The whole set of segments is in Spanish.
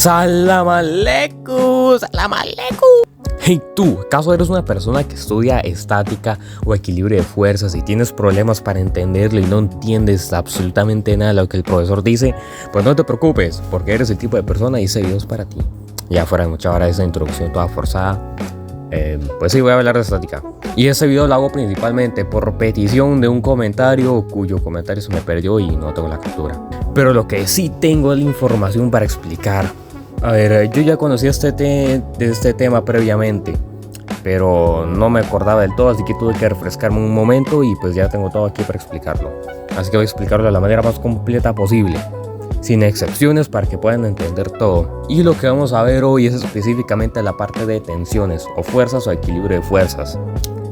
Salam aleikum, salam aleikum. Hey tú, ¿acaso eres una persona que estudia estática o equilibrio de fuerzas y tienes problemas para entenderlo y no entiendes absolutamente nada de lo que el profesor dice? Pues no te preocupes, porque eres el tipo de persona y ese video es para ti. Ya fuera de mucha hora esa introducción toda forzada, pues sí, voy a hablar de estática. Y ese video lo hago principalmente por petición de un comentario cuyo comentario se me perdió y no tengo la captura. Pero lo que sí tengo es la información para explicar. A ver, yo ya conocía este tema previamente, pero no me acordaba del todo, así que tuve que refrescarme un momento y pues ya tengo todo aquí para explicarlo. Así que voy a explicarlo de la manera más completa posible, sin excepciones para que puedan entender todo. Y lo que vamos a ver hoy es específicamente la parte de tensiones o fuerzas o equilibrio de fuerzas.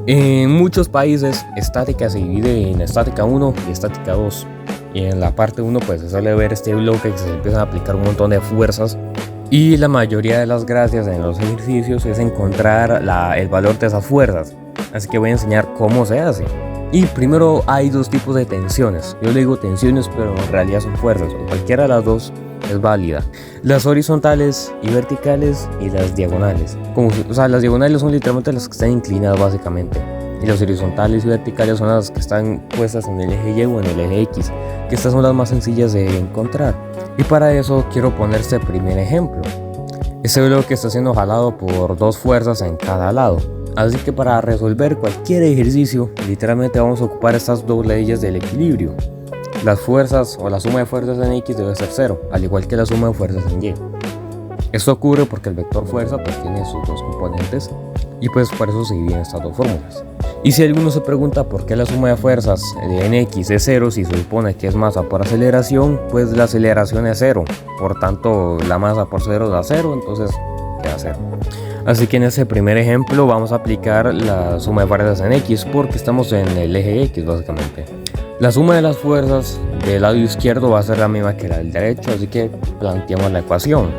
En muchos países, estática se divide en estática 1 y estática 2. Y en la parte 1 pues se suele ver este bloque que se empiezan a aplicar un montón de fuerzas. Y la mayoría de las gracias en los ejercicios es encontrar el valor de esas fuerzas. Así que voy a enseñar cómo se hace. Y primero hay dos tipos de tensiones. Yo le digo tensiones, pero en realidad son fuerzas. Cualquiera de las dos es válida. Las horizontales y verticales y las diagonales. Las diagonales son literalmente las que están inclinadas básicamente. Y las horizontales y verticales son las que están puestas en el eje Y o en el eje X. Que estas son las más sencillas de encontrar. Y para eso quiero poner este primer ejemplo. Este bloque está siendo jalado por dos fuerzas en cada lado. Así que para resolver cualquier ejercicio, literalmente vamos a ocupar estas dos leyes del equilibrio. Las fuerzas o la suma de fuerzas en X debe ser 0, al igual que la suma de fuerzas en Y. Esto ocurre porque el vector fuerza pues tiene sus dos componentes y pues por eso se dividen estas dos fórmulas. Y si alguno se pregunta por qué la suma de fuerzas en X es 0 si se supone que es masa por aceleración, pues la aceleración es 0, por tanto la masa por 0 da 0, entonces queda 0. Así que en ese primer ejemplo vamos a aplicar la suma de fuerzas en X porque estamos en el eje X básicamente. La suma de las fuerzas del lado izquierdo va a ser la misma que la del derecho, así que planteamos la ecuación.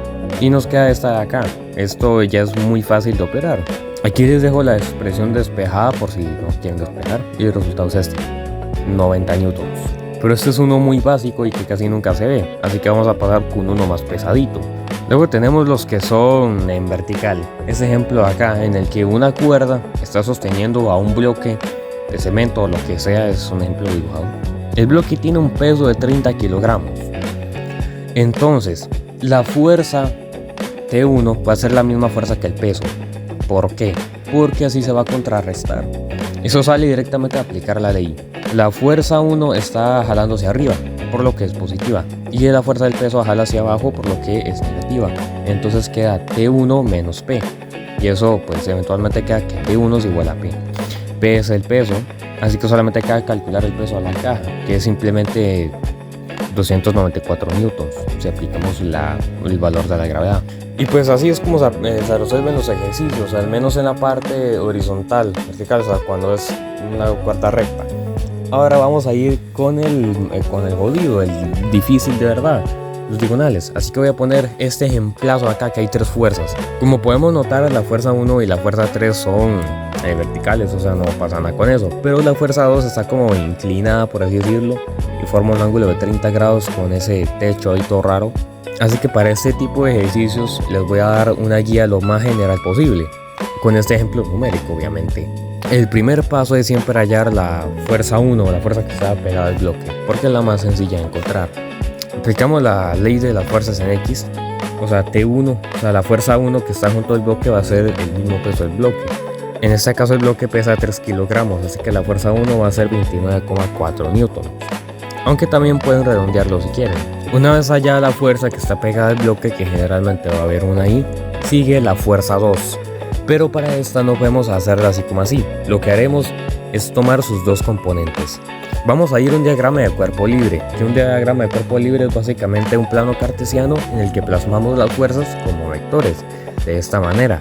Y nos queda esta de acá. Esto ya es muy fácil de operar. Aquí les dejo la expresión despejada por si no quieren despejar. Y el resultado es este, 90 newtons. Pero este es uno muy básico y que casi nunca se ve, así que vamos a pasar con uno más pesadito. Luego tenemos los que son en vertical. Este ejemplo de acá en el que una cuerda está sosteniendo a un bloque de cemento o lo que sea, es un ejemplo dibujado. El bloque tiene un peso de 30 kilogramos. Entonces, la fuerza T1 va a ser la misma fuerza que el peso. ¿Por qué? Porque así se va a contrarrestar. Eso sale directamente de aplicar la ley. La fuerza 1 está jalando hacia arriba, por lo que es positiva. Y la fuerza del peso jala hacia abajo, por lo que es negativa. Entonces queda T1 menos P. Y eso pues eventualmente queda que T1 es igual a P. P es el peso, así que solamente queda calcular el peso a la caja, que es simplemente 294 newtons, si aplicamos el valor de la gravedad. Y pues así es como se resuelven los ejercicios, al menos en la parte horizontal, vertical, o sea, cuando es una cuerda recta. Ahora vamos a ir con el jodido, el difícil de verdad, los diagonales. Así que voy a poner este ejemplazo acá, que hay tres fuerzas. Como podemos notar, la fuerza 1 y la fuerza 3 son verticales, o sea, no pasa nada con eso. Pero la fuerza 2 está como inclinada, por así decirlo, y forma un ángulo de 30 grados con ese techo ahí todo raro. Así que para este tipo de ejercicios les voy a dar una guía lo más general posible, con este ejemplo numérico obviamente. El primer paso es siempre hallar la fuerza 1, la fuerza que está pegada al bloque, porque es la más sencilla de encontrar. Aplicamos la ley de las fuerzas en X, o sea T1, o sea la fuerza 1 que está junto al bloque va a ser el mismo peso del bloque. En este caso el bloque pesa 3 kilogramos, así que la fuerza 1 va a ser 29,4 newtons. Aunque también pueden redondearlo si quieren. Una vez hallada la fuerza que está pegada al bloque, que generalmente va a haber una ahí, sigue la fuerza 2. Pero para esta no podemos hacerla así como así. Lo que haremos es tomar sus dos componentes. Vamos a ir a un diagrama de cuerpo libre, que un diagrama de cuerpo libre es básicamente un plano cartesiano en el que plasmamos las fuerzas como vectores, de esta manera.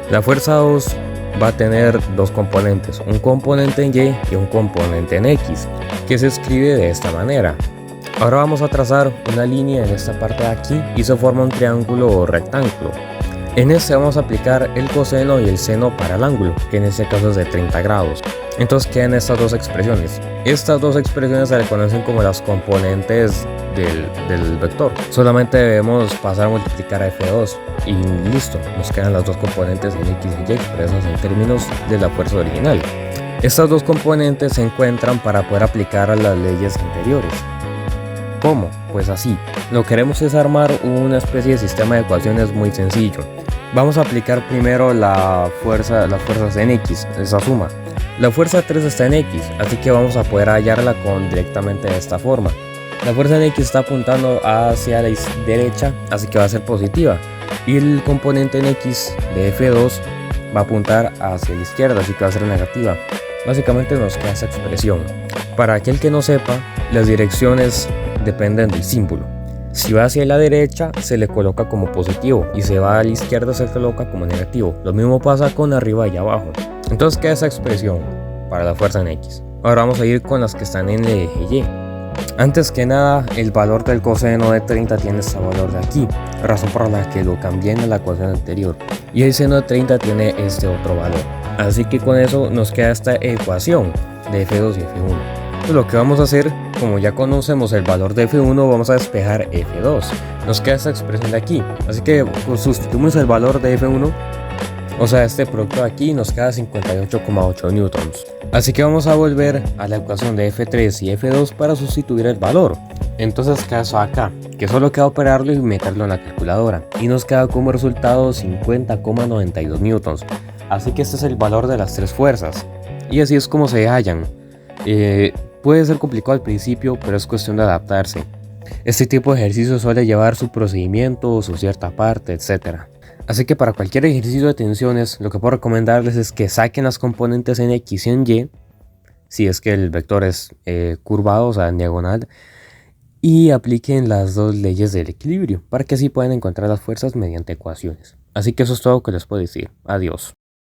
La fuerza 2 va a tener dos componentes, un componente en Y y un componente en X, que se escribe de esta manera. Ahora vamos a trazar una línea en esta parte de aquí y se forma un triángulo o rectángulo. En este vamos a aplicar el coseno y el seno para el ángulo, que en este caso es de 30 grados. Entonces quedan estas dos expresiones. Estas dos expresiones se le conocen como las componentes del vector. Solamente debemos pasar a multiplicar a F2 y listo, nos quedan las dos componentes en X y Y expresas en términos de la fuerza original. Estas dos componentes se encuentran para poder aplicar a las leyes anteriores. ¿Cómo? Pues así. Lo que queremos es armar una especie de sistema de ecuaciones muy sencillo. Vamos a aplicar primero las fuerzas en X, esa suma. La fuerza 3 está en X, así que vamos a poder hallarla directamente de esta forma. La fuerza en X está apuntando hacia la derecha, así que va a ser positiva. Y el componente en X de F2 va a apuntar hacia la izquierda, así que va a ser negativa. Básicamente nos queda esa expresión. Para aquel que no sepa, las direcciones dependen del símbolo. Si va hacia la derecha se le coloca como positivo y si va a la izquierda se coloca como negativo. Lo mismo pasa con arriba y abajo. Entonces queda esa expresión para la fuerza en X. Ahora vamos a ir con las que están en el eje Y. Antes que nada, el valor del coseno de 30 tiene este valor de aquí, razón por la que lo cambié en la ecuación anterior. Y el seno de 30 tiene este otro valor. Así que con eso nos queda esta ecuación de F2 y F1. Entonces lo que vamos a hacer, como ya conocemos el valor de F1, vamos a despejar F2. Nos queda esta expresión de aquí. Así que pues, sustituimos el valor de F1, o sea, este producto de aquí nos queda 58,8 newtons. Así que vamos a volver a la ecuación de F3 y F2 para sustituir el valor. Entonces queda eso acá, que solo queda operarlo y meterlo en la calculadora. Y nos queda como resultado 50,92 newtons. Así que este es el valor de las tres fuerzas. Y así es como se hallan. Puede ser complicado al principio, pero es cuestión de adaptarse. Este tipo de ejercicio suele llevar su procedimiento, su cierta parte, etc. Así que para cualquier ejercicio de tensiones, lo que puedo recomendarles es que saquen las componentes en X y en Y, si es que el vector es curvado, o sea, en diagonal, y apliquen las dos leyes del equilibrio, para que así puedan encontrar las fuerzas mediante ecuaciones. Así que eso es todo lo que les puedo decir. Adiós.